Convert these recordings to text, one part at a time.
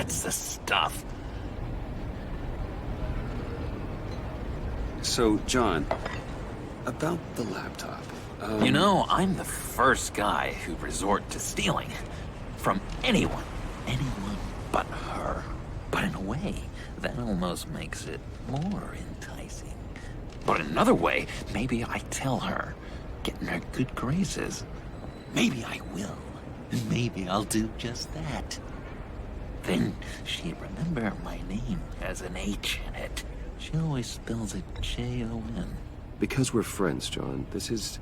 That's the stuff. So, John, about the laptop. You know, I'm the first guy who'd resort to stealing. From anyone. Anyone but her. But in a way, that almost makes it more enticing. But in another way, maybe I tell her, get in her good graces. Maybe I will. And maybe I'll do just that. Then she'd remember my name has an H in it. She always spells it Jon. Because we're friends, John. This is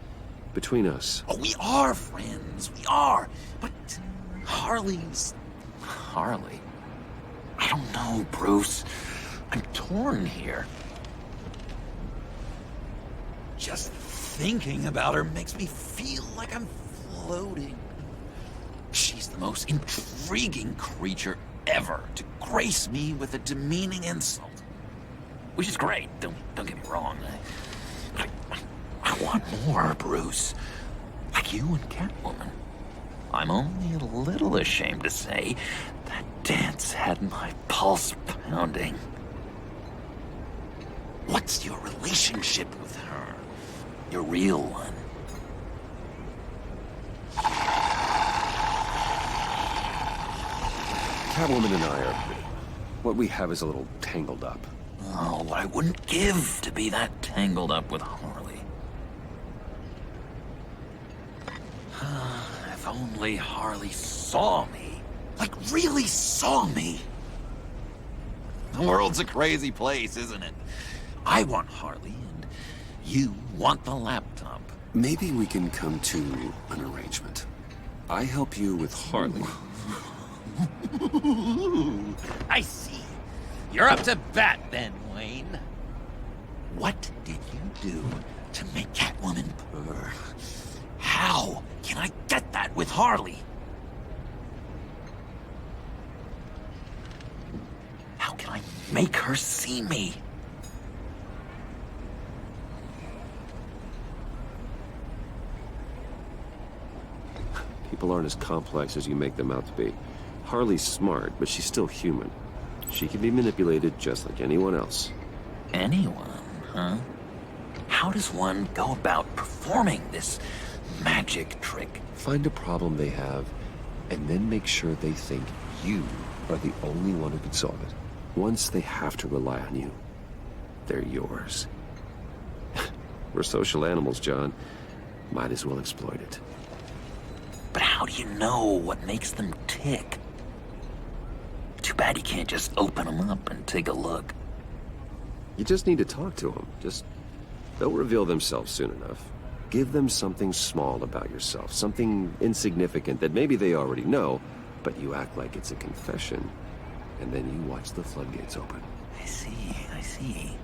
between us. Oh, we are friends. We are. But Harley's... Harley? I don't know, Bruce. I'm torn here. Just thinking about her makes me feel like I'm floating. She's the most intriguing creature ever to grace me with a demeaning insult. Which is great, don't get me wrong. I want more, Bruce. Like you and Catwoman. I'm only a little ashamed to say that dance had my pulse pounding. What's your relationship with her? Your real one? Catwoman and I are... What we have is a little tangled up. Oh, what I wouldn't give to be that tangled up with Harley. If only Harley saw me. Like, really saw me. The world's a crazy place, isn't it? I want Harley, and you want the laptop. Maybe we can come to an arrangement. I help you with Harley. I see. You're up to bat then, Wayne. What did you do to make Catwoman purr? How can I get that with Harley? How can I make her see me? People aren't as complex as you make them out to be. Harley's smart, but she's still human. She can be manipulated just like anyone else. Anyone, huh? How does one go about performing this magic trick? Find a problem they have, and then make sure they think you are the only one who can solve it. Once they have to rely on you, they're yours. We're social animals, John. Might as well exploit it. But how do you know what makes them tick? Too bad you can't just open them up and take a look. You just need to talk to them. They'll reveal themselves soon enough. Give them something small about yourself, something insignificant that maybe they already know, but you act like it's a confession, and then you watch the floodgates open. I see.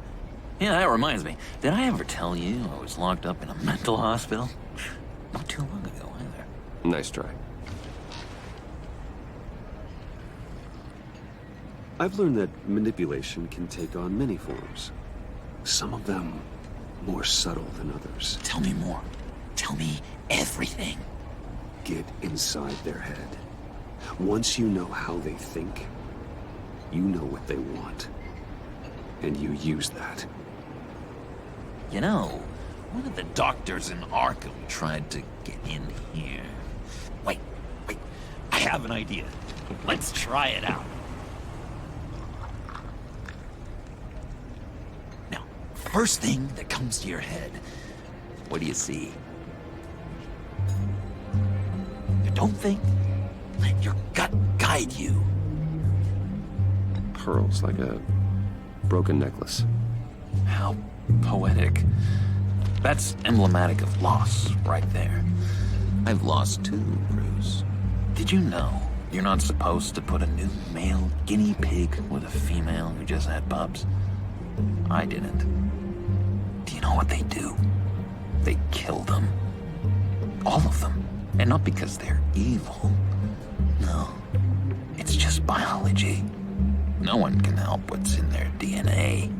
Yeah, that reminds me. Did I ever tell you I was locked up in a mental hospital? Not too long ago, either. Nice try. I've learned that manipulation can take on many forms. Some of them more subtle than others. Tell me more. Tell me everything. Get inside their head. Once you know how they think, you know what they want. And you use that. You know, one of the doctors in Arkham tried to get in here. Wait. I have an idea. Let's try it out. Now, first thing that comes to your head, what do you see? Don't think. Let your gut guide you. Pearls, like a broken necklace. How poetic. That's emblematic of loss, right there. I've lost too, Bruce. Did you know you're not supposed to put a new male guinea pig with a female who just had pups? I didn't. Do you know what they do? They kill them. All of them. And not because they're evil. No. It's just biology. No one can help what's in their DNA.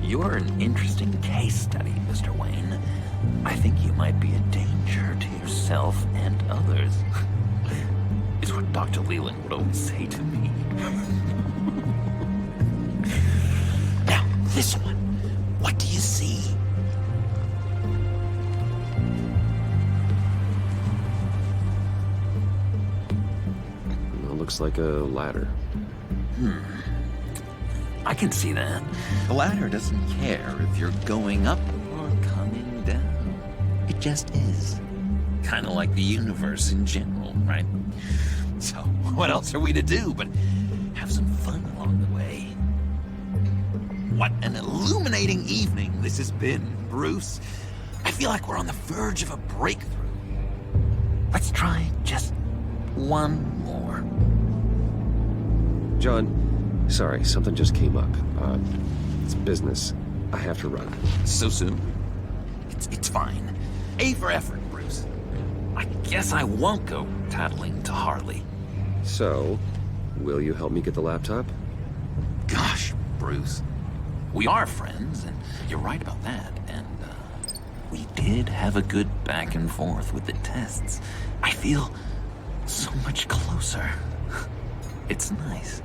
You're an interesting case study, Mr. Wayne. I think you might be a danger to yourself and others. It's what Dr. Leland would always say to me. Now, this one. What do you see? Well, looks like a ladder. I can see that. The ladder doesn't care if you're going up or coming down. It just is. Kind of like the universe in general, right? So, what else are we to do but have some fun along the way? What an illuminating evening this has been, Bruce. I feel like we're on the verge of a breakthrough. Let's try just one more. John, sorry, something just came up. It's business. I have to run. So soon? It's fine. A for effort, Bruce. I guess I won't go tattling to Harley. So, will you help me get the laptop? Gosh, Bruce. We are friends, and you're right about that. And, we did have a good back and forth with the tests. I feel so much closer. It's nice.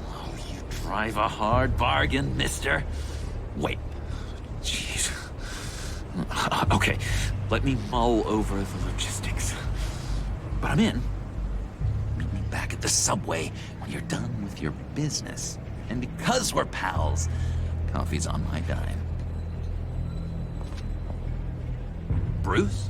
Oh, you drive a hard bargain, mister. Wait. Jeez. Okay, let me mull over the logistics. But I'm in. Meet me back at the subway when you're done with your business. And because we're pals, coffee's on my dime. Bruce?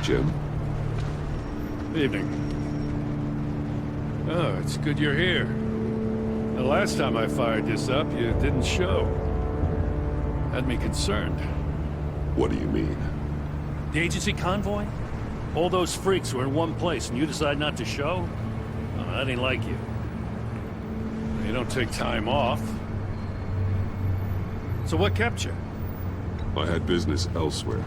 Jim? Evening. Oh, it's good you're here. The last time I fired this up, you didn't show. Had me concerned. What do you mean? The agency convoy? All those freaks were in one place and you decide not to show? Oh, that ain't like you. You don't take time off. So what kept you? I had business elsewhere.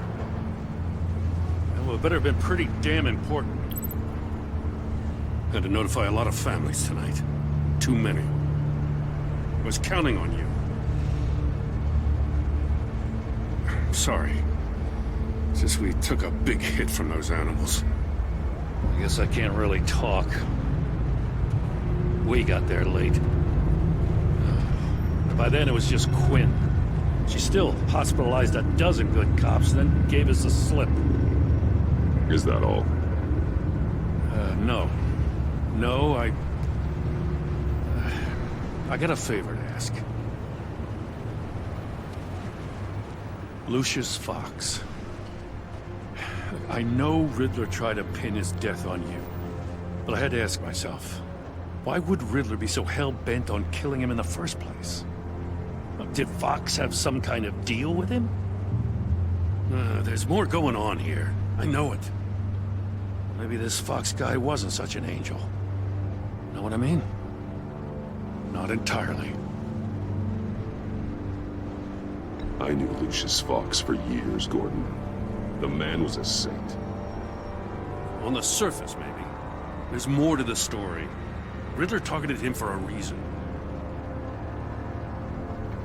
Well, it better have been pretty damn important. Had to notify a lot of families tonight. Too many. I was counting on you. Sorry. Since we took a big hit from those animals. I guess I can't really talk. We got there late. By then it was just Quinn. She still hospitalized a dozen good cops, then gave us the slip. Is that all? No. No, I got a favor to ask. Lucius Fox. I know Riddler tried to pin his death on you, but I had to ask myself, why would Riddler be so hell-bent on killing him in the first place? Did Fox have some kind of deal with him? There's more going on here. I know it. Maybe this Fox guy wasn't such an angel. Know what I mean? Not entirely. I knew Lucius Fox for years, Gordon. The man was a saint. On the surface, maybe. There's more to the story. Riddler targeted him for a reason.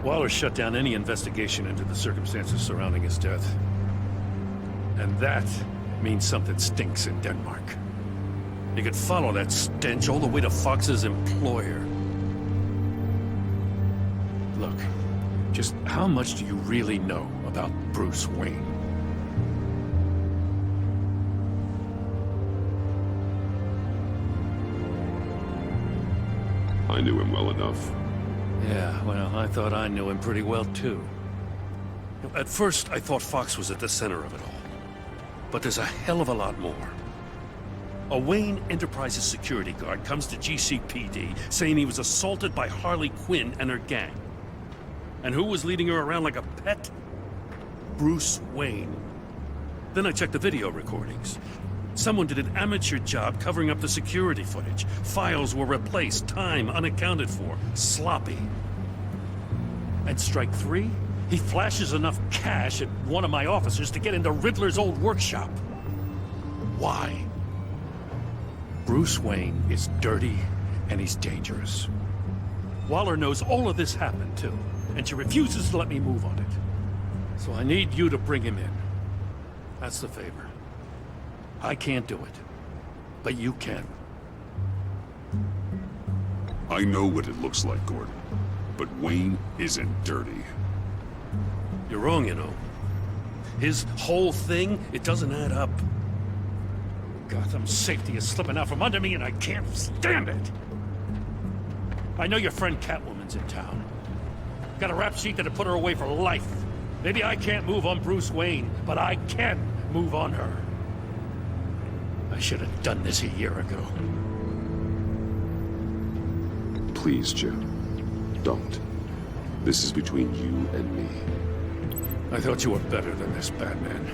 Waller shut down any investigation into the circumstances surrounding his death. And that means something stinks in Denmark. You could follow that stench all the way to Fox's employer. Look, just how much do you really know about Bruce Wayne? I knew him well enough. Yeah, well, I thought I knew him pretty well, too. At first, I thought Fox was at the center of it all. But there's a hell of a lot more. A Wayne Enterprises security guard comes to GCPD saying he was assaulted by Harley Quinn and her gang. And who was leading her around like a pet? Bruce Wayne. Then I checked the video recordings. Someone did an amateur job covering up the security footage. Files were replaced, time unaccounted for, sloppy. And strike three? He flashes enough cash at one of my officers to get into Riddler's old workshop. Why? Bruce Wayne is dirty and he's dangerous. Waller knows all of this happened too, and she refuses to let me move on it. So I need you to bring him in. That's the favor. I can't do it, but you can. I know what it looks like, Gordon. But Wayne isn't dirty. You're wrong, you know. His whole thing, it doesn't add up. Gotham's safety is slipping out from under me and I can't stand it. I know your friend Catwoman's in town. Got a rap sheet that'll put her away for life. Maybe I can't move on Bruce Wayne, but I can move on her. I should have done this a year ago. Please, Jim. Don't. This is between you and me. I thought you were better than this, Batman.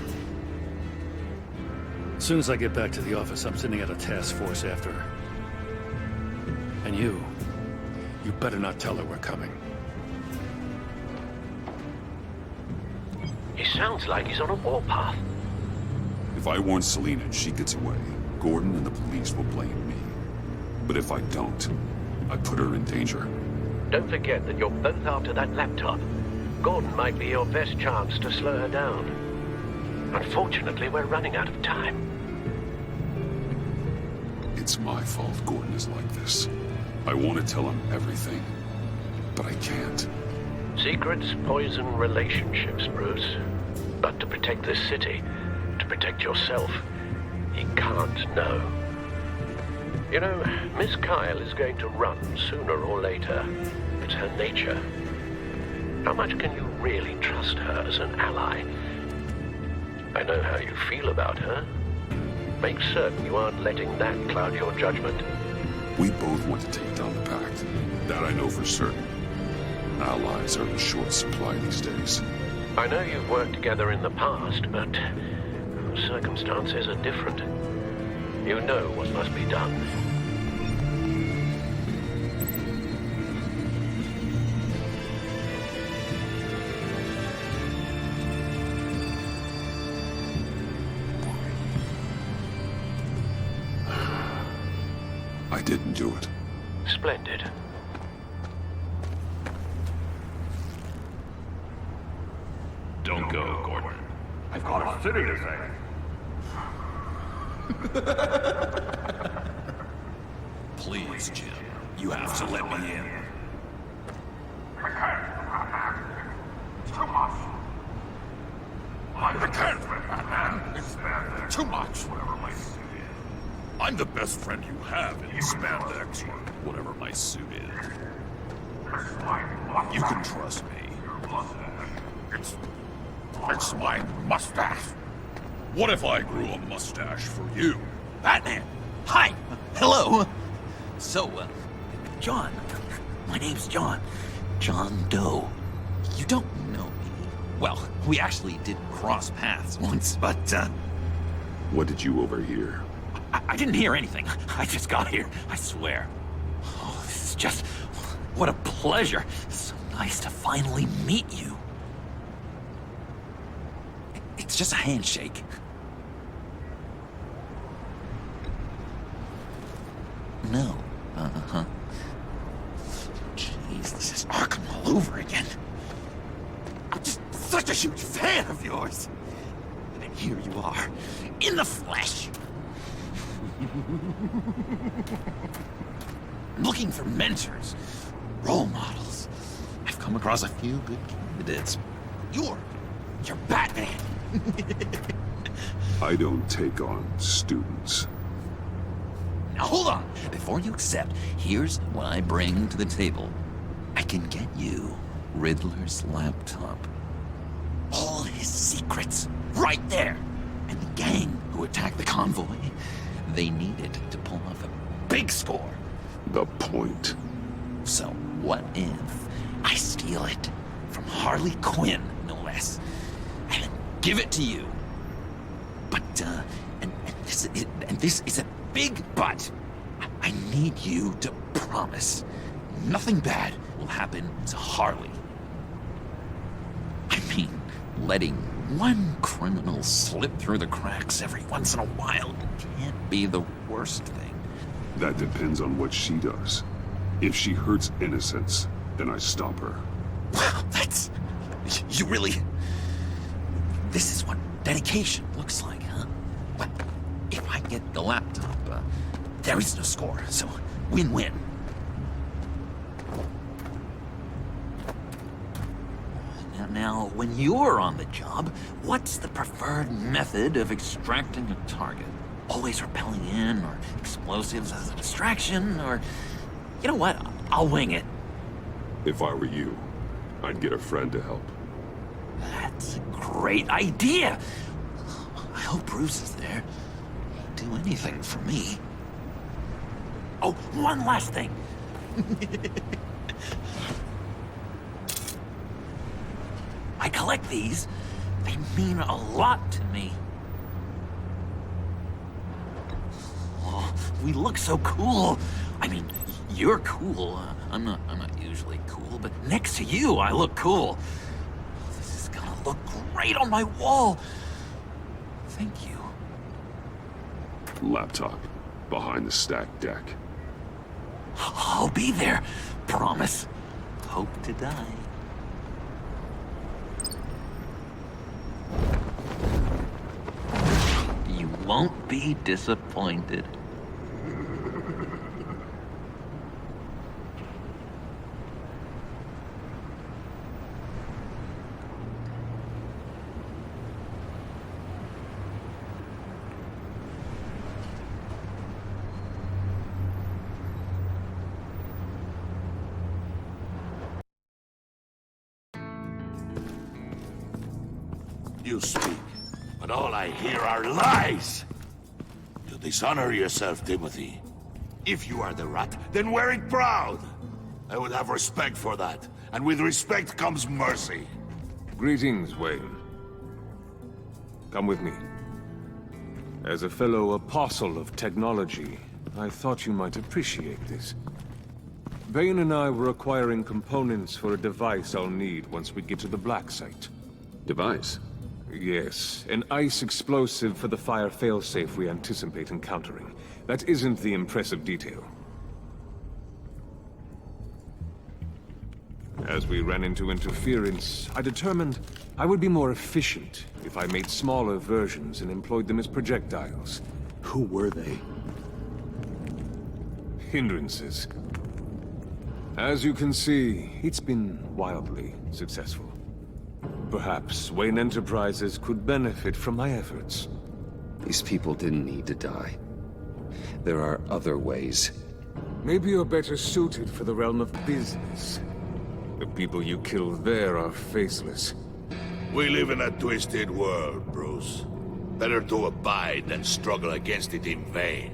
As soon as I get back to the office, I'm sending out a task force after her. And you better not tell her we're coming. He sounds like he's on a warpath. If I warn Selina and she gets away, Gordon and the police will blame me. But if I don't, I put her in danger. Don't forget that you're both after that laptop. Gordon might be your best chance to slow her down. Unfortunately, we're running out of time. It's my fault Gordon is like this. I want to tell him everything, but I can't. Secrets poison relationships, Bruce. But to protect this city, to protect yourself, he can't know. You know, Miss Kyle is going to run sooner or later. It's her nature. How much can you really trust her as an ally? I know how you feel about her. Make certain you aren't letting that cloud your judgment. We both want to take down the Pact. That I know for certain. Allies are in short supply these days. I know you've worked together in the past, but circumstances are different. You know what must be done. I didn't do it. Splendid. Don't go, Gordon. I've got a city to save. Please, Jim. You have to let me in. I can't. Too much. I can't, Batman. It's too much. Whatever my suit is. I'm the best friend you have in spandex, or whatever my suit is. You can trust me. It's my mustache. What if I grew a mustache for you? Batman! Hi! Hello! So, John. My name's John. John Doe. You don't know me. Well, we actually did cross paths once, but, What did you overhear? I didn't hear anything. I just got here, I swear. Oh, this is just... what a pleasure. So nice to finally meet you. It's just a handshake. No. Uh-huh. Jeez, this is Arkham all over again. I'm just such a huge fan of yours. And here you are, in the flesh. I'm looking for mentors, role models. I've come across a few good candidates. You're Batman. I don't take on students. Now hold on. Before you accept, here's what I bring to the table. I can get you Riddler's laptop. All his secrets, right there. And the gang who attacked the convoy, they needed to pull off a big score. The point. So what if I steal it from Harley Quinn, no less, and then give it to you. But, and this is a big but. I need you to promise nothing bad will happen to Harley. I mean, letting one criminal slip through the cracks every once in a while can't be the worst thing. That depends on what she does. If she hurts innocents, then I stop her. Wow, that's... You really... This is what dedication looks like, huh? Well, if I get the laptop, there is no score, so win-win. Now, when you're on the job, what's the preferred method of extracting a target? Always rappelling in, or explosives as a distraction, or... You know what? I'll wing it. If I were you, I'd get a friend to help. That's a great idea! I hope Bruce is there. He'd do anything for me. Oh, one last thing! I collect these. They mean a lot to me. Oh, we look so cool. I mean, you're cool. I'm not usually cool, but next to you, I look cool. This is gonna look great on my wall. Thank you. Laptop, behind the stacked deck. I'll be there. Promise. Hope to die. You won't be disappointed. You speak, but all I hear are lies! You dishonor yourself, Timothy. If you are the rat, then wear it proud! I would have respect for that, and with respect comes mercy. Greetings, Wayne. Come with me. As a fellow apostle of technology, I thought you might appreciate this. Bane and I were acquiring components for a device I'll need once we get to the Black Site. Device? Yes, an ice explosive for the fire failsafe we anticipate encountering. That isn't the impressive detail. As we ran into interference, I determined I would be more efficient if I made smaller versions and employed them as projectiles. Who were they? Hindrances. As you can see, it's been wildly successful. Perhaps Wayne Enterprises could benefit from my efforts. These people didn't need to die. There are other ways. Maybe you're better suited for the realm of business. The people you kill there are faceless. We live in a twisted world, Bruce. Better to abide than struggle against it in vain.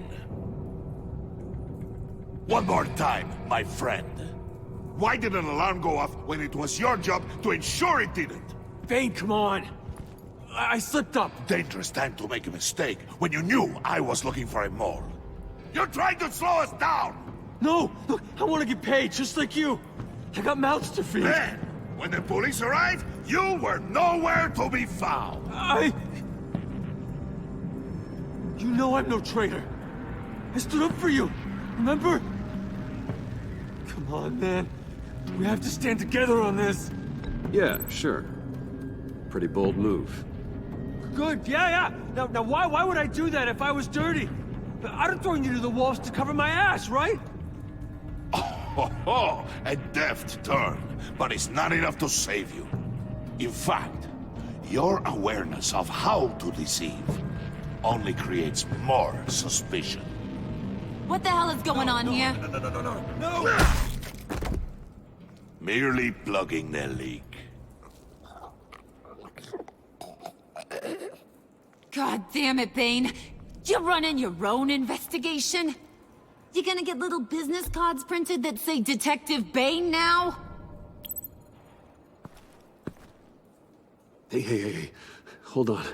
One more time, my friend. Why did an alarm go off when it was your job to ensure it didn't? Bane, come on! I slipped up! Dangerous time to make a mistake when you knew I was looking for a mole. You're trying to slow us down! No! Look, I want to get paid, just like you! I got mouths to feed! Then, when the police arrived, you were nowhere to be found! You know I'm no traitor! I stood up for you, remember? Come on, man. We have to stand together on this! Yeah, sure. Pretty bold move. Good, yeah. Now why would I do that if I was dirty? I'd have thrown you to the walls to cover my ass, right? Oh, a deft turn, but it's not enough to save you. In fact, your awareness of how to deceive only creates more suspicion. What the hell is going on here? No! Merely plugging the leak. God damn it, Bane. You running your own investigation? You gonna get little business cards printed that say Detective Bane now? Hey. Hold on.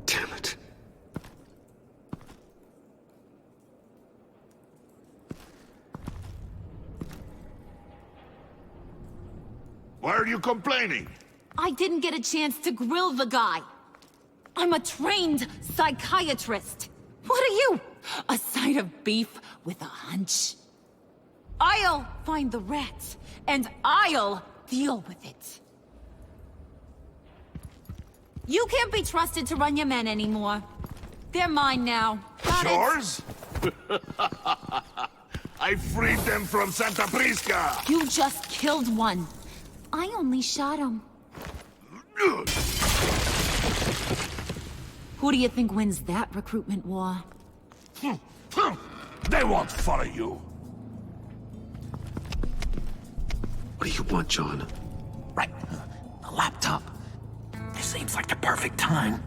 Damn it. Why are you complaining? I didn't get a chance to grill the guy. I'm a trained psychiatrist. What are you? A side of beef with a hunch? I'll find the rat, and I'll deal with it. You can't be trusted to run your men anymore. They're mine now. Got it? Yours? I freed them from Santa Prisca! You just killed one. I only shot him. Who do you think wins that recruitment war? They won't follow you. What do you want, John? Right. A laptop. This seems like the perfect time.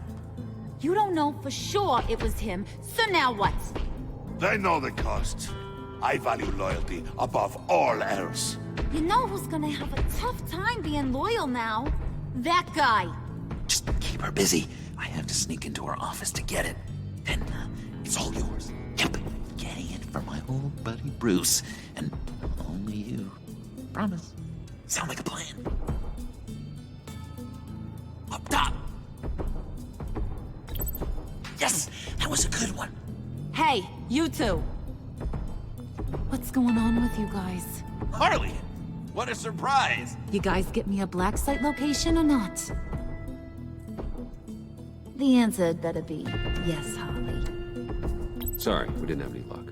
You don't know for sure it was him, so now what? They know the cost. I value loyalty above all else. You know who's gonna have a tough time being loyal now? That guy. Just keep her busy. I have to sneak into her office to get it. Then it's all yours. Yep. Getting it for my old buddy Bruce. And only you. Promise. Sound like a plan? Up top. Yes, that was a good one. Hey, you two. What's going on with you guys? Harley, what a surprise. You guys get me a black site location or not? The answer had better be yes, Harley. Sorry, we didn't have any luck.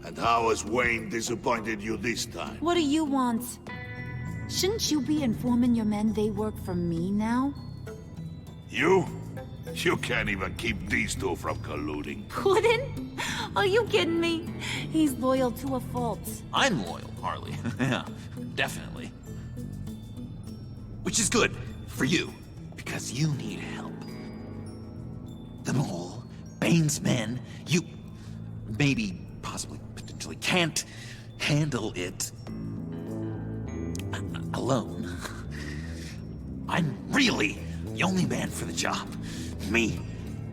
And how has Wayne disappointed you this time? What do you want? Shouldn't you be informing your men they work for me now? You? You can't even keep these two from colluding. Puddin'? Are you kidding me? He's loyal to a fault. I'm loyal, Harley. Yeah, definitely. Which is good for you, because you need help. The Mole, Bane's men, you maybe, possibly, potentially can't handle it alone. I'm really the only man for the job. Me,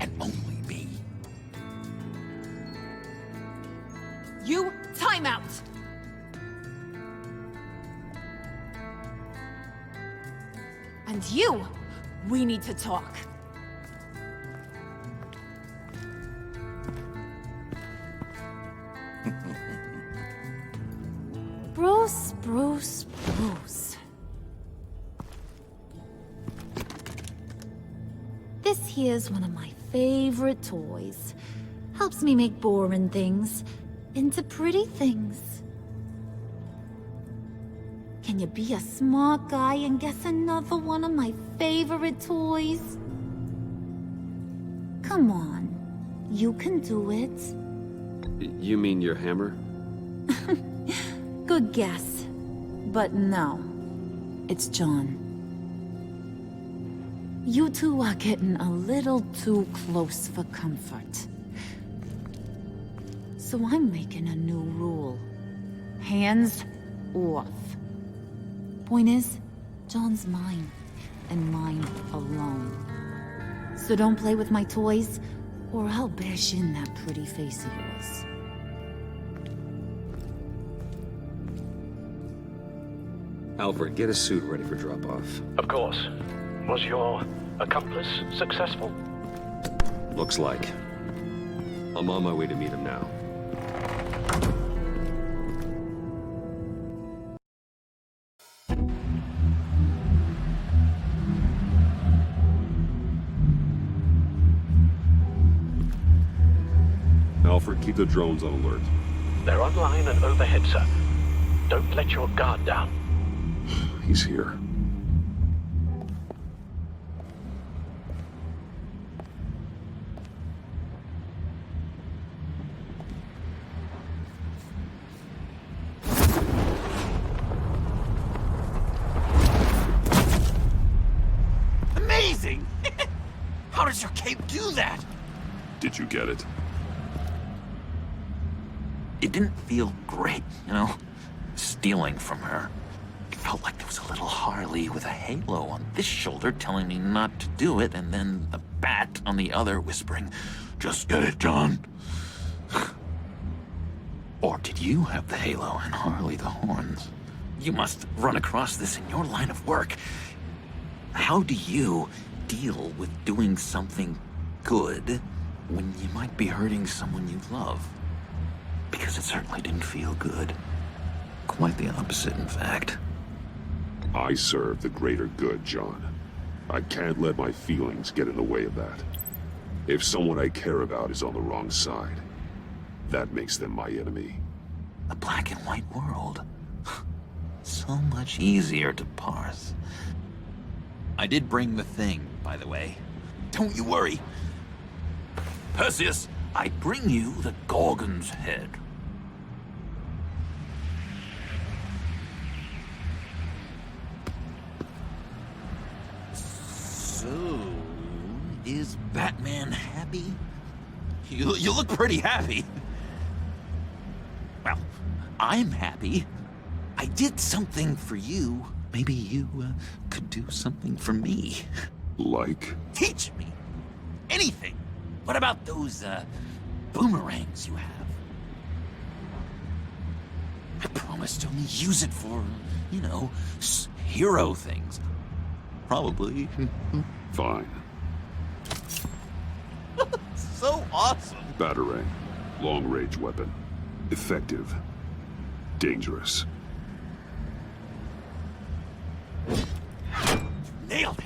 and only me. You, time out! And you, we need to talk. Bruce, Bruce, Bruce. This here's one of my favorite toys. Helps me make boring things into pretty things. Can you be a smart guy and guess another one of my favorite toys? Come on, you can do it. You mean your hammer? Good guess. But no, it's John. You two are getting a little too close for comfort. So I'm making a new rule. Hands off. Point is, John's mine, and mine alone. So don't play with my toys, or I'll bash in that pretty face of yours. Alfred, get a suit ready for drop-off. Of course. Was your accomplice successful? Looks like. I'm on my way to meet him now. Alfred, keep the drones on alert. They're online and overhead, sir. Don't let your guard down. He's here. Amazing! How does your cape do that? Did you get it? It didn't feel great, you know? Stealing from her. It felt like there was a little Harley with a halo on this shoulder telling me not to do it, and then the bat on the other whispering, "Just get it, John." Or did you have the halo and Harley the horns? You must run across this in your line of work. How do you deal with doing something good when you might be hurting someone you love? Because it certainly didn't feel good. Quite the opposite, in fact. I serve the greater good, John. I can't let my feelings get in the way of that. If someone I care about is on the wrong side, that makes them my enemy. A black and white world. So much easier to parse. I did bring the thing, by the way. Don't you worry. Perseus, I bring you the Gorgon's head. So, is Batman happy? You look pretty happy. Well, I'm happy. I did something for you. Maybe you could do something for me. Like? Teach me. Anything. What about those boomerangs you have? I promise to only use it for, you know, hero things. Probably. Fine. So awesome. Batarang. Long-range weapon. Effective. Dangerous. Nailed it.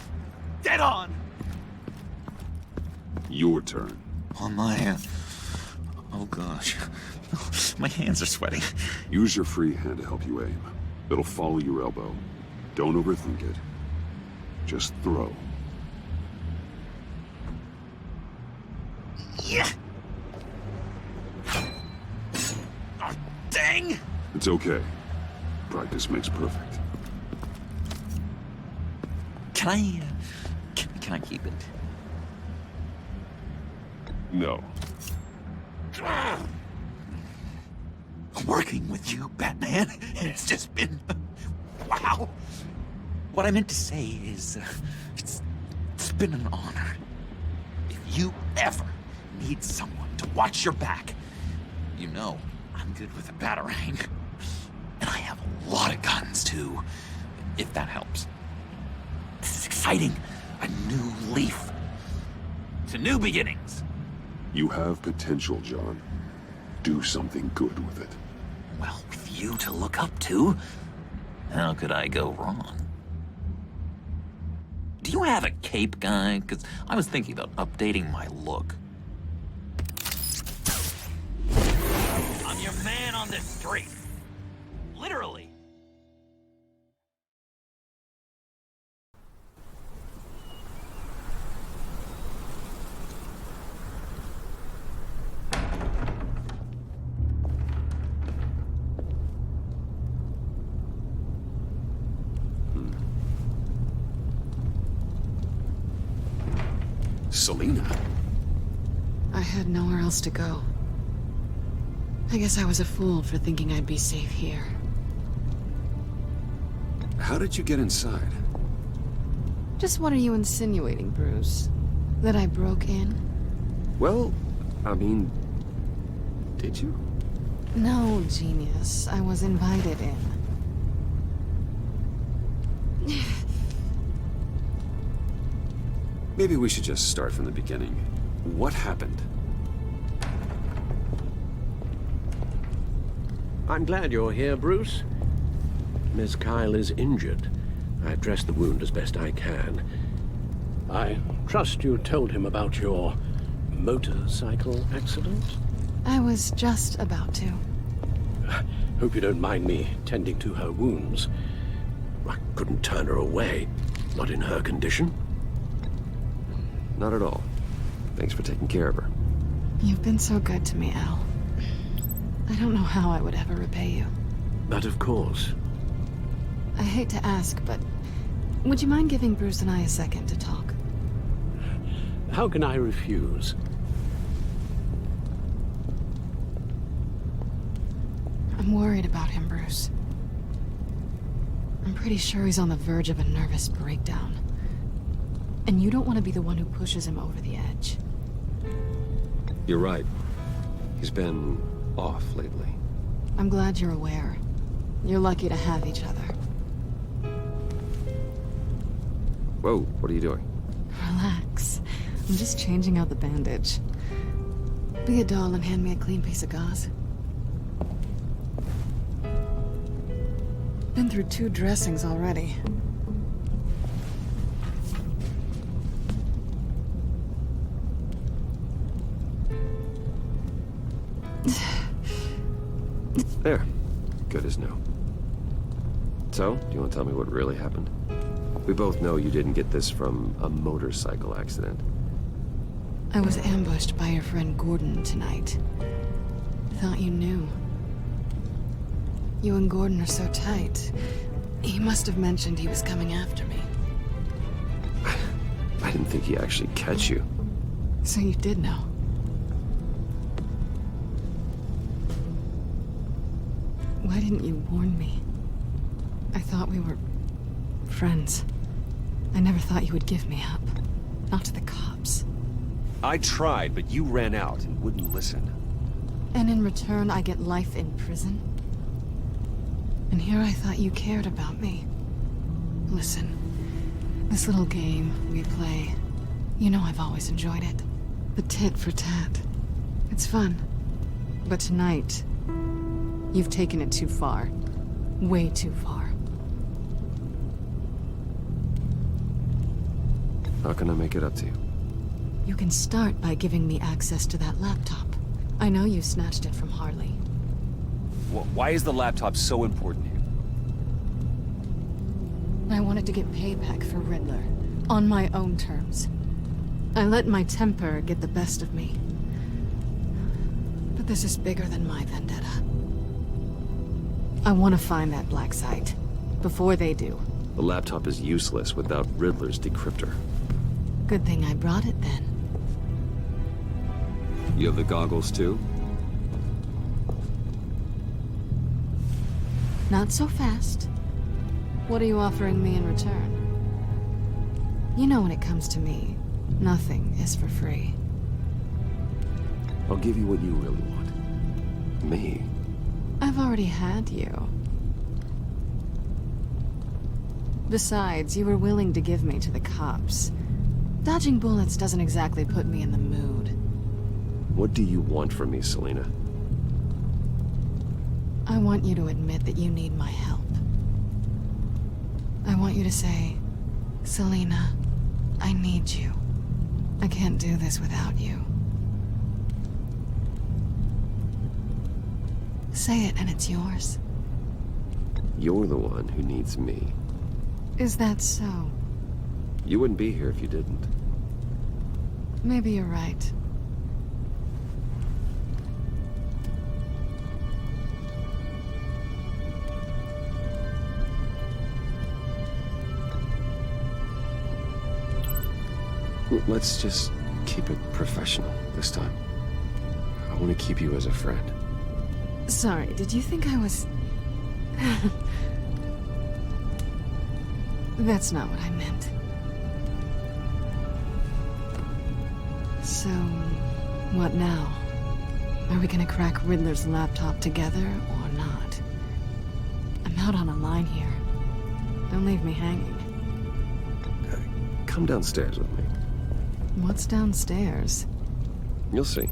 Dead on. Your turn. On my oh gosh. My hands are sweating. Use your free hand to help you aim. It'll follow your elbow. Don't overthink it. Just throw. Yeah. Oh, dang. It's okay. Practice makes perfect. Can I can I keep it? No. Working with you, Batman, it's just been wow. What I meant to say is, it's been an honor. If you ever need someone to watch your back, you know I'm good with a batarang. And I have a lot of guns, too, if that helps. This is exciting. A new leaf. To new beginnings. You have potential, John. Do something good with it. Well, with you to look up to, how could I go wrong? Do you have a cape, guy? Because I was thinking about updating my look. I'm your man on this street. Literally. Selina? I had nowhere else to go. I guess I was a fool for thinking I'd be safe here. How did you get inside? Just what are you insinuating, Bruce? That I broke in? Well, I mean, did you? No, genius. I was invited in. Maybe we should just start from the beginning. What happened? I'm glad you're here, Bruce. Miss Kyle is injured. I've dressed the wound as best I can. I trust you told him about your motorcycle accident? I was just about to. Hope you don't mind me tending to her wounds. I couldn't turn her away, not in her condition. Not at all. Thanks for taking care of her. You've been so good to me, Al. I don't know how I would ever repay you. But of course. I hate to ask, but would you mind giving Bruce and I a second to talk? How can I refuse? I'm worried about him, Bruce. I'm pretty sure he's on the verge of a nervous breakdown. And you don't want to be the one who pushes him over the edge. You're right. He's been off lately. I'm glad you're aware. You're lucky to have each other. Whoa, what are you doing? Relax. I'm just changing out the bandage. Be a doll and hand me a clean piece of gauze. Been through 2 dressings already. There. Good as new. So, do you want to tell me what really happened? We both know you didn't get this from a motorcycle accident. I was ambushed by your friend Gordon tonight. Thought you knew. You and Gordon are so tight. He must have mentioned he was coming after me. I didn't think he'd actually catch you. So you did know. Why didn't you warn me? I thought we were friends. I never thought you would give me up. Not to the cops. I tried, but you ran out and wouldn't listen. And in return, I get life in prison? And here I thought you cared about me. Listen, this little game we play, you know I've always enjoyed it. The tit for tat. It's fun. But tonight, you've taken it too far. Way too far. How can I make it up to you? You can start by giving me access to that laptop. I know you snatched it from Harley. Why is the laptop so important to you? I wanted to get payback for Riddler, on my own terms. I let my temper get the best of me. But this is bigger than my vendetta. I want to find that black site, before they do. The laptop is useless without Riddler's decryptor. Good thing I brought it then. You have the goggles too? Not so fast. What are you offering me in return? You know when it comes to me, nothing is for free. I'll give you what you really want. Me. I've already had you. Besides, you were willing to give me to the cops. Dodging bullets doesn't exactly put me in the mood. What do you want from me, Selina? I want you to admit that you need my help. I want you to say, Selina, I need you. I can't do this without you. Say it and it's yours. You're the one who needs me. Is that so? You wouldn't be here if you didn't. Maybe you're right. Let's just keep it professional this time. I want to keep you as a friend. Sorry, did you think I was... That's not what I meant. So, what now? Are we gonna crack Riddler's laptop together or not? I'm out on a line here. Don't leave me hanging. Come downstairs with me. What's downstairs? You'll see.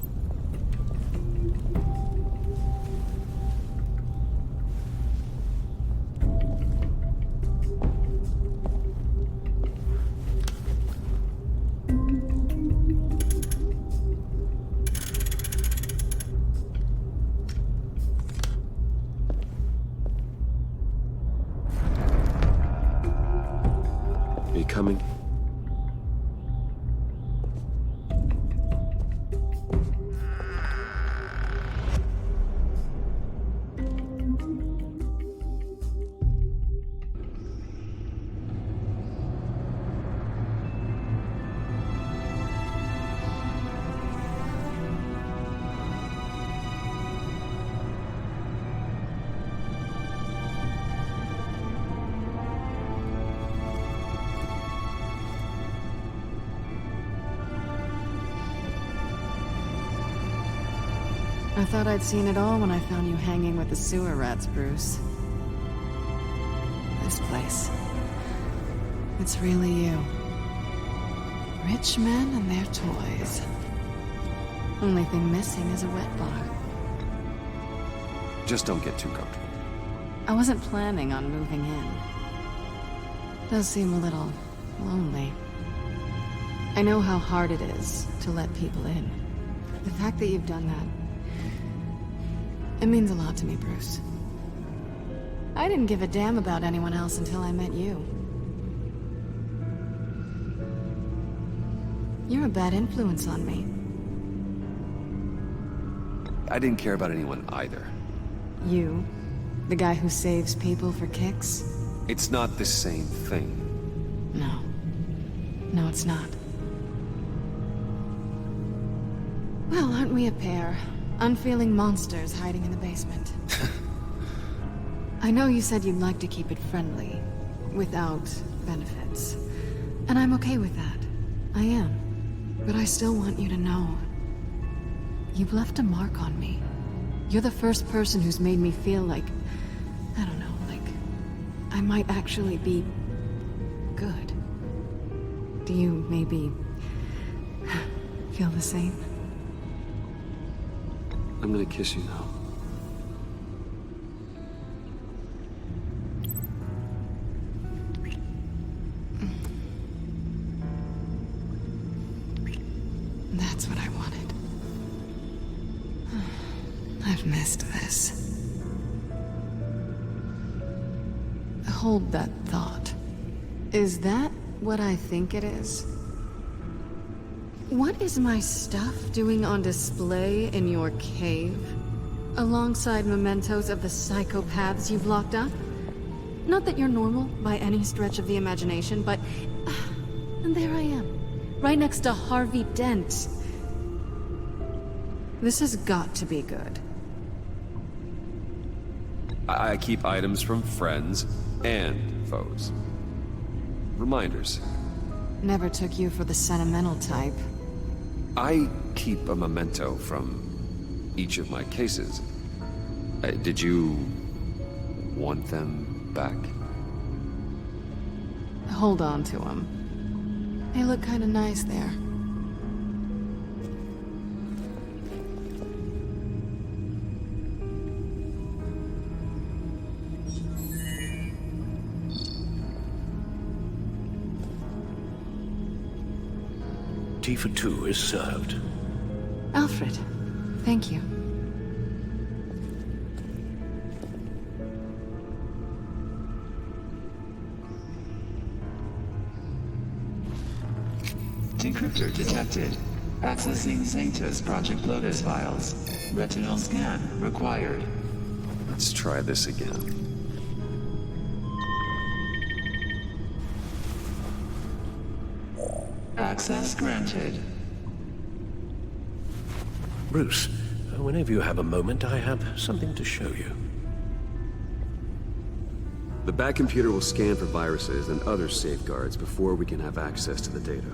Are you coming? I thought I'd seen it all when I found you hanging with the sewer rats, Bruce. This place. It's really you. Rich men and their toys. Only thing missing is a wet bar. Just don't get too comfortable. I wasn't planning on moving in. Does seem a little lonely. I know how hard it is to let people in. The fact that you've done that, it means a lot to me, Bruce. I didn't give a damn about anyone else until I met you. You're a bad influence on me. I didn't care about anyone either. You? The guy who saves people for kicks? It's not the same thing. No. No, it's not. Well, aren't we a pair? Unfeeling monsters hiding in the basement. I know you said you'd like to keep it friendly, without benefits. And I'm okay with that. I am. But I still want you to know. You've left a mark on me. You're the first person who's made me feel like... I don't know, like... I might actually be... good. Do you maybe... feel the same? I'm gonna kiss you now. That's what I wanted. I've missed this. Hold that thought. Is that what I think it is? What is my stuff doing on display in your cave? Alongside mementos of the psychopaths you've locked up? Not that you're normal by any stretch of the imagination, but... and there I am. Right next to Harvey Dent. This has got to be good. I keep items from friends and foes. Reminders. Never took you for the sentimental type. I keep a memento from each of my cases. Did you want them back? Hold on to them. They look kind of nice there. Tea for two is served. Alfred, thank you. Decryptor detected. Accessing Zeta's Project Lotus files. Retinal scan required. Let's try this again. Access granted. Bruce, whenever you have a moment, I have something to show you. The back computer will scan for viruses and other safeguards before we can have access to the data.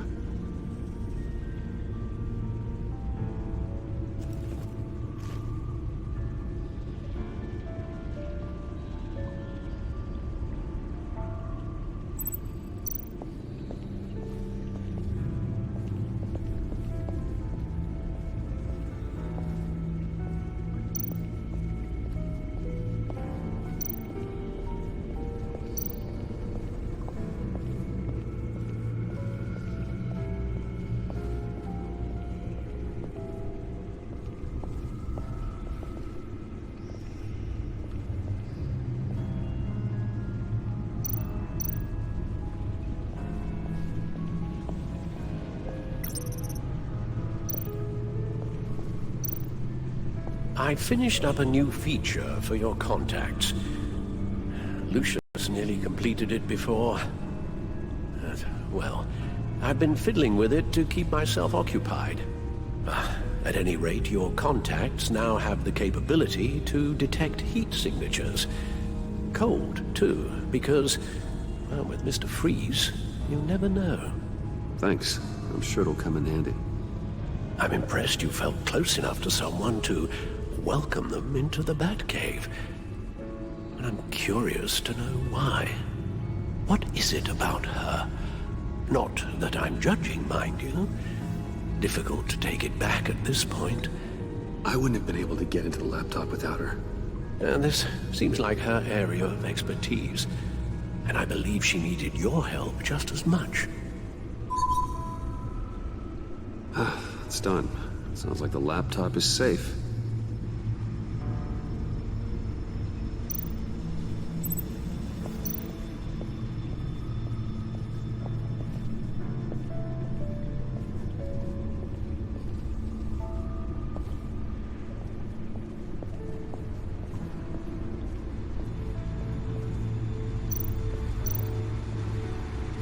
I finished up a new feature for your contacts. Lucius nearly completed it before. Well, I've been fiddling with it to keep myself occupied. At any rate, your contacts now have the capability to detect heat signatures. Cold, too, because, well, with Mr. Freeze, you never know. Thanks. I'm sure it'll come in handy. I'm impressed you felt close enough to someone to welcome them into the Batcave. And I'm curious to know why. What is it about her? Not that I'm judging, mind you. Difficult to take it back at this point. I wouldn't have been able to get into the laptop without her. This seems like her area of expertise, and I believe she needed your help just as much. It's done. Sounds like the laptop is safe.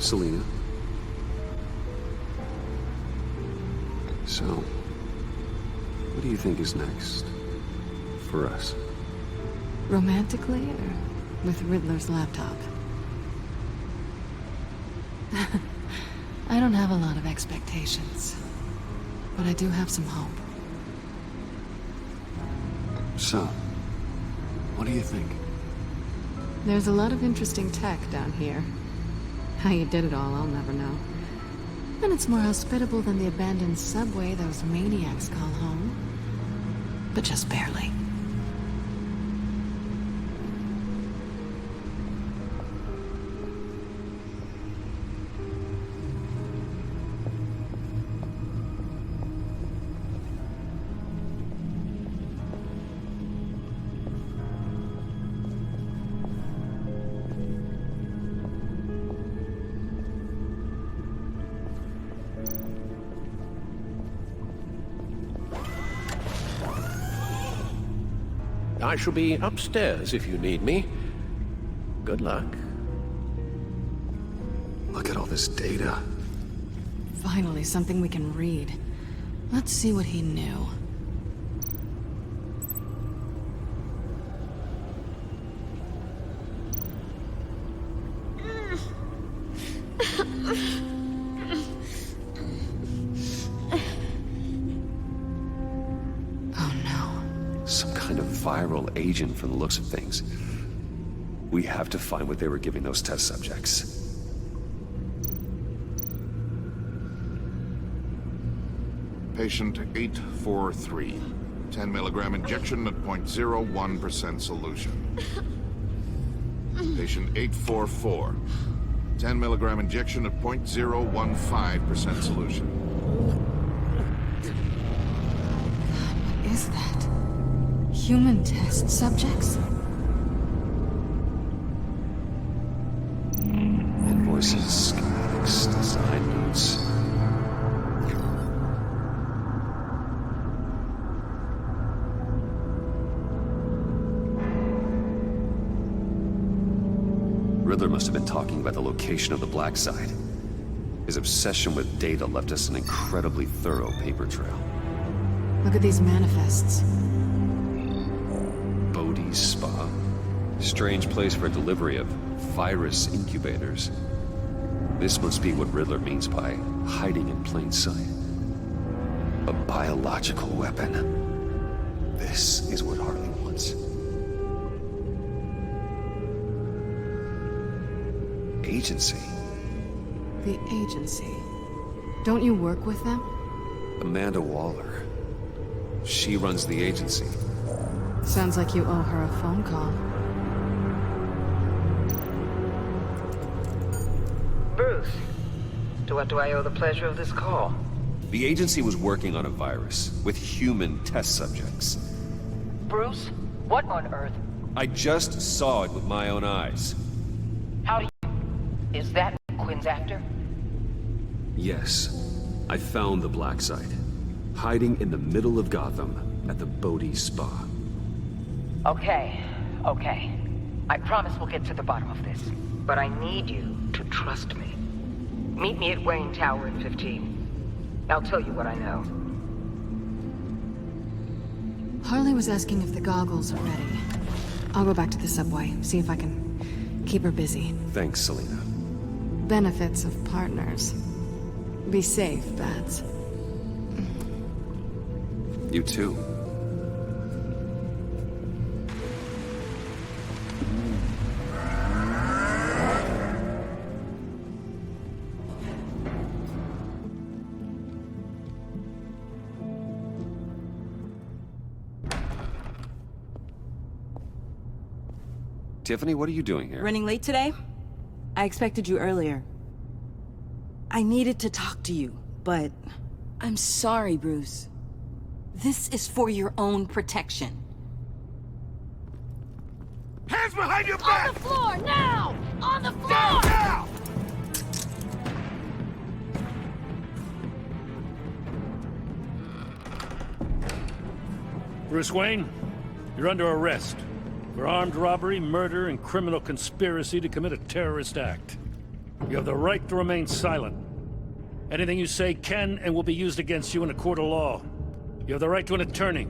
Selina. So, what do you think is next for us? Romantically, or with Riddler's laptop? I don't have a lot of expectations, but I do have some hope. So, what do you think? There's a lot of interesting tech down here. How you did it all, I'll never know. And it's more hospitable than the abandoned subway those maniacs call home. But just barely. I shall be upstairs if you need me. Good luck. Look at all this data. Finally, something we can read. Let's see what he knew. Viral agent from the looks of things. We have to find what they were giving those test subjects. Patient 843. 10 milligram injection at 0.01% solution. Patient 844. 10 milligram injection at 0.015% solution. What is that? Human test subjects? Invoices, schematics, design notes. Riddler must have been talking about the location of the Black Site. His obsession with data left us an incredibly thorough paper trail. Look at these manifests. Bodhi's Spa. Strange place for delivery of virus incubators. This must be what Riddler means by hiding in plain sight. A biological weapon. This is what Harley wants. Agency. The agency. Don't you work with them? Amanda Waller. She runs the agency. Sounds like you owe her a phone call. Bruce, to what do I owe the pleasure of this call? The agency was working on a virus with human test subjects. Bruce, what on earth? I just saw it with my own eyes. How do you... Is that Quinn's actor? Yes. I found the Black Site. Hiding in the middle of Gotham at the Bodhi Spa. Okay. I promise we'll get to the bottom of this. But I need you to trust me. Meet me at Wayne Tower in 15. I'll tell you what I know. Harley was asking if the goggles are ready. I'll go back to the subway, see if I can keep her busy. Thanks, Selina. Benefits of partners. Be safe, Bats. You too. Tiffany, what are you doing here? Running late today? I expected you earlier. I needed to talk to you, but I'm sorry, Bruce. This is for your own protection. Hands behind your back! On the floor, now! On the floor! Down, down! Bruce Wayne, you're under arrest for armed robbery, murder, and criminal conspiracy to commit a terrorist act. You have the right to remain silent. Anything you say can and will be used against you in a court of law. You have the right to an attorney.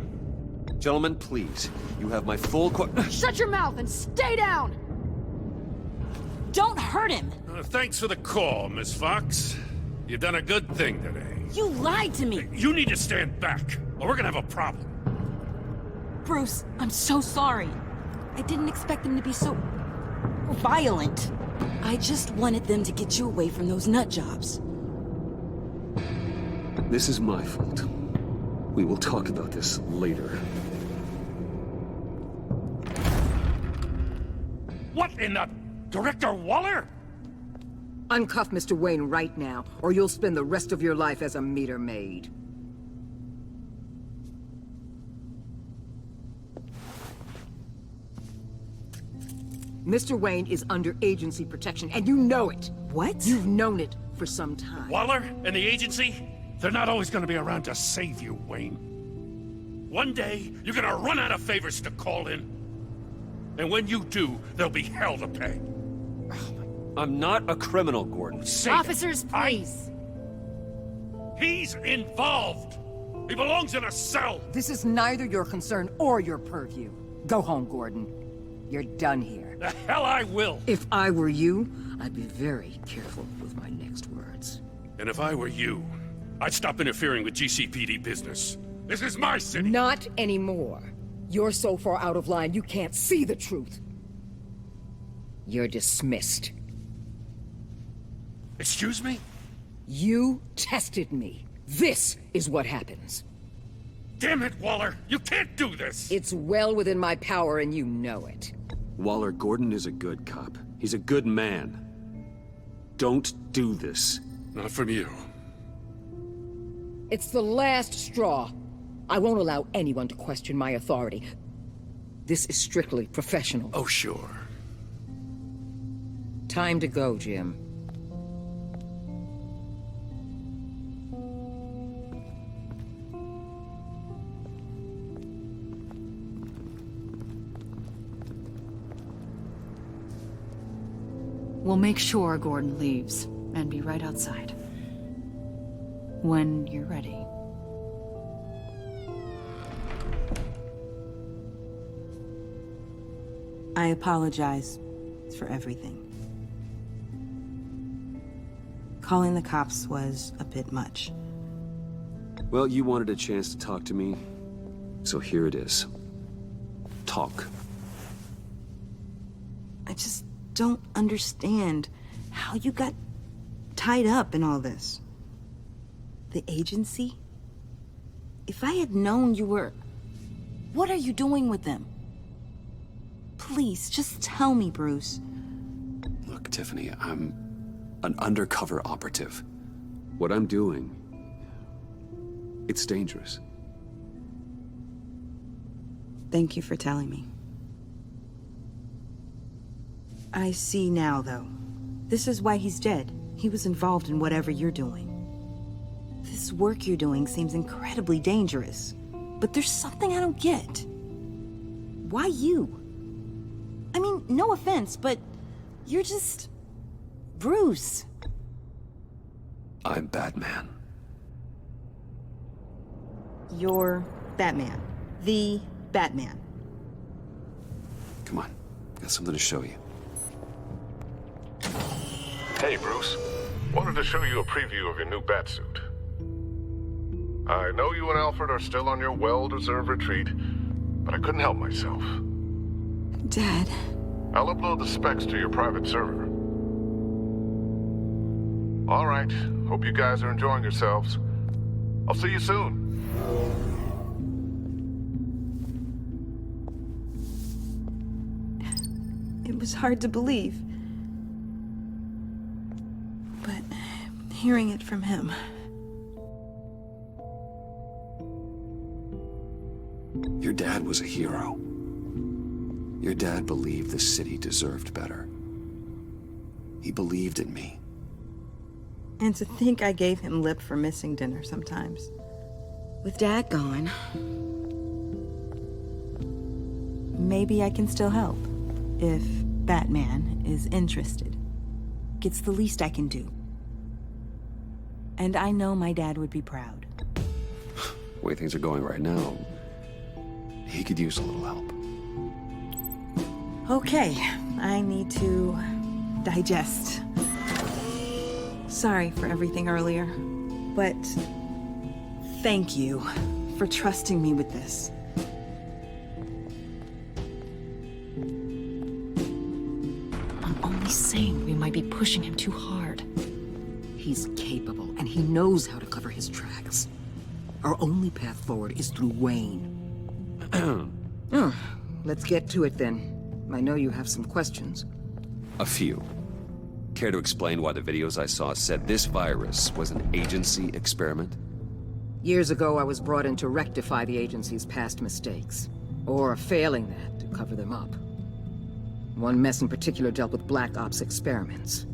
Gentlemen, please. You have my full Shut your mouth and stay down! Don't hurt him! Thanks for the call, Miss Fox. You've done a good thing today. You lied to me! You need to stand back, or we're gonna have a problem. Bruce, I'm so sorry. I didn't expect them to be so violent. I just wanted them to get you away from those nut jobs. This is my fault. We will talk about this later. What in the... Director Waller? Uncuff Mr. Wayne right now, or you'll spend the rest of your life as a meter maid. Mr. Wayne is under agency protection, and you know it. What? You've known it for some time. Waller and the agency? They're not always gonna be around to save you, Wayne. One day, you're gonna run out of favors to call in. And when you do, there'll be hell to pay. I'm not a criminal, Gordon. Officers, please. He's involved. He belongs in a cell. This is neither your concern or your purview. Go home, Gordon. You're done here. The hell I will. If I were you, I'd be very careful with my next words. And if I were you, I'd stop interfering with GCPD business. This is my city. Not anymore. You're so far out of line, you can't see the truth. You're dismissed. Excuse me? You tested me. This is what happens. Damn it, Waller! You can't do this! It's well within my power and you know it. Waller, Gordon is a good cop. He's a good man. Don't do this. Not from you. It's the last straw. I won't allow anyone to question my authority. This is strictly professional. Oh, sure. Time to go, Jim. We'll make sure Gordon leaves, and be right outside. When you're ready. I apologize for everything. Calling the cops was a bit much. Well, you wanted a chance to talk to me, so here it is. Talk. I just don't understand how you got tied up in all this. The agency? If I had known you were... What are you doing with them? Please, just tell me, Bruce. Look, Tiffany, I'm an undercover operative. What I'm doing, it's dangerous. Thank you for telling me. I see now, though. This is why he's dead. He was involved in whatever you're doing. This work you're doing seems incredibly dangerous. But there's something I don't get. Why you? I mean, no offense, but you're just... Bruce. I'm Batman. You're Batman. The Batman. Come on, got something to show you. Hey, Bruce. Wanted to show you a preview of your new Batsuit. I know you and Alfred are still on your well-deserved retreat, but I couldn't help myself. Dad. I'll upload the specs to your private server. All right. Hope you guys are enjoying yourselves. I'll see you soon. It It was hard to believe. But hearing it from him... Your dad was a hero. Your dad believed the city deserved better. He believed in me. And to think I gave him lip for missing dinner sometimes. With Dad gone... maybe I can still help. If Batman is interested. It's the least I can do. And I know my dad would be proud. The way things are going right now, he could use a little help. Okay, I need to digest. Sorry for everything earlier, but thank you for trusting me with this. I'm only saying we might be pushing him too hard. He's capable, and he knows how to cover his tracks. Our only path forward is through Wayne. Let's get to it then. I know you have some questions. A few. Care to explain why the videos I saw said this virus was an agency experiment? Years ago, I was brought in to rectify the agency's past mistakes. Or failing that, to cover them up. One mess in particular dealt with Black Ops experiments.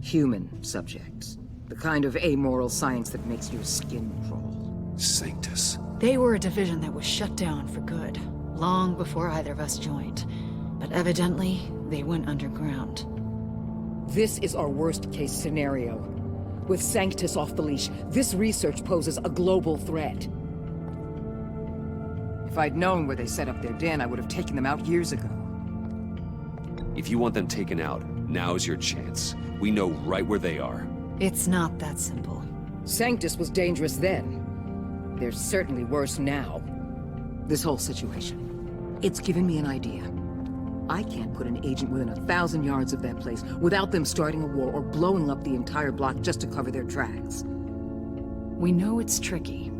Human subjects. The kind of amoral science that makes your skin crawl. Sanctus. They were a division that was shut down for good, long before either of us joined. But evidently, they went underground. This is our worst-case scenario. With Sanctus off the leash, this research poses a global threat. If I'd known where they set up their den, I would have taken them out years ago. If you want them taken out, now's your chance. We know right where they are. It's not that simple. Sanctus was dangerous then. They're certainly worse now. This whole situation, it's given me an idea. I can't put an agent within 1,000 yards of that place without them starting a war or blowing up the entire block just to cover their tracks. We know it's tricky,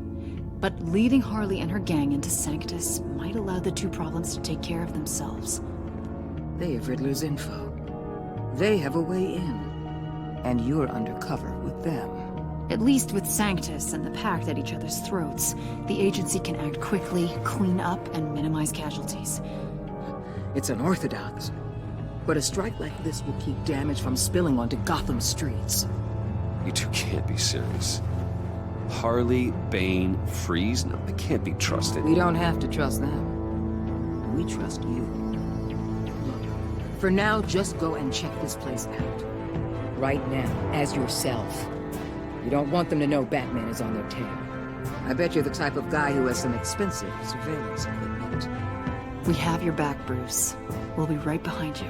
but leading Harley and her gang into Sanctus might allow the two problems to take care of themselves. They have Riddler's info. They have a way in. And you're undercover with them. At least with Sanctus and the Pact at each other's throats, the agency can act quickly, clean up, and minimize casualties. It's unorthodox, but a strike like this will keep damage from spilling onto Gotham streets. You two can't be serious. Harley, Bane, Freeze? No, they can't be trusted. We don't have to trust them. We trust you. Look, for now, just go and check this place out. Right now, as yourself. You don't want them to know Batman is on their tail. I bet you're the type of guy who has some expensive surveillance equipment. We have your back, Bruce. We'll be right behind you.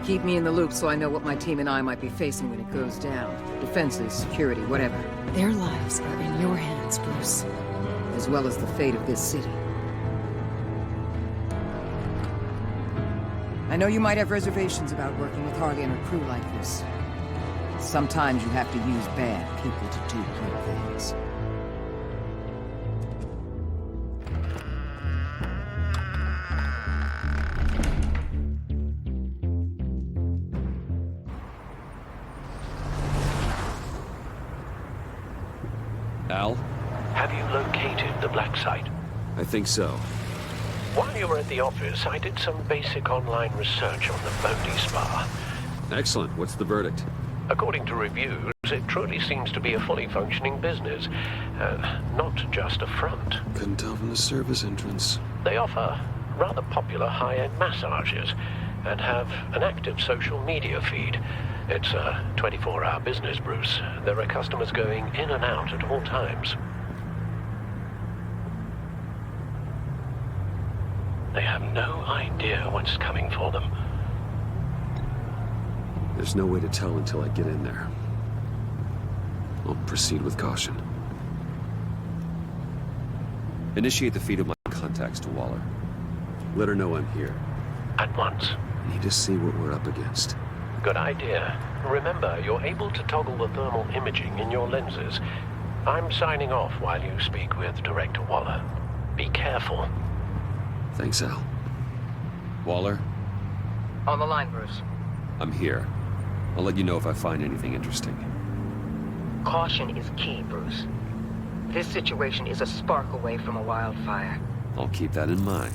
Keep me in the loop so I know what my team and I might be facing when it goes down. Defenses, security, whatever. Their lives are in your hands, Bruce. As well as the fate of this city. I know you might have reservations about working with Harley and her crew like this. Sometimes you have to use bad people to do good things. Al? Have you located the black site? I think so. While you were at the office, I did some basic online research on the Bodhi Spa. Excellent. What's the verdict? According to reviews, it truly seems to be a fully functioning business, not just a front. Couldn't tell from the service entrance. They offer rather popular high-end massages and have an active social media feed. It's a 24-hour business, Bruce. There are customers going in and out at all times. They have no idea what's coming for them. There's no way to tell until I get in there. I'll proceed with caution. Initiate the feed of my contacts to Waller. Let her know I'm here. At once. Need to see what we're up against. Good idea. Remember, you're able to toggle the thermal imaging in your lenses. I'm signing off while you speak with Director Waller. Be careful. Thanks, Al. Waller, On the line, Bruce. I'm here. I'll let you know if I find anything interesting. Caution is key, Bruce. This situation is a spark away from a wildfire. I'll keep that in mind.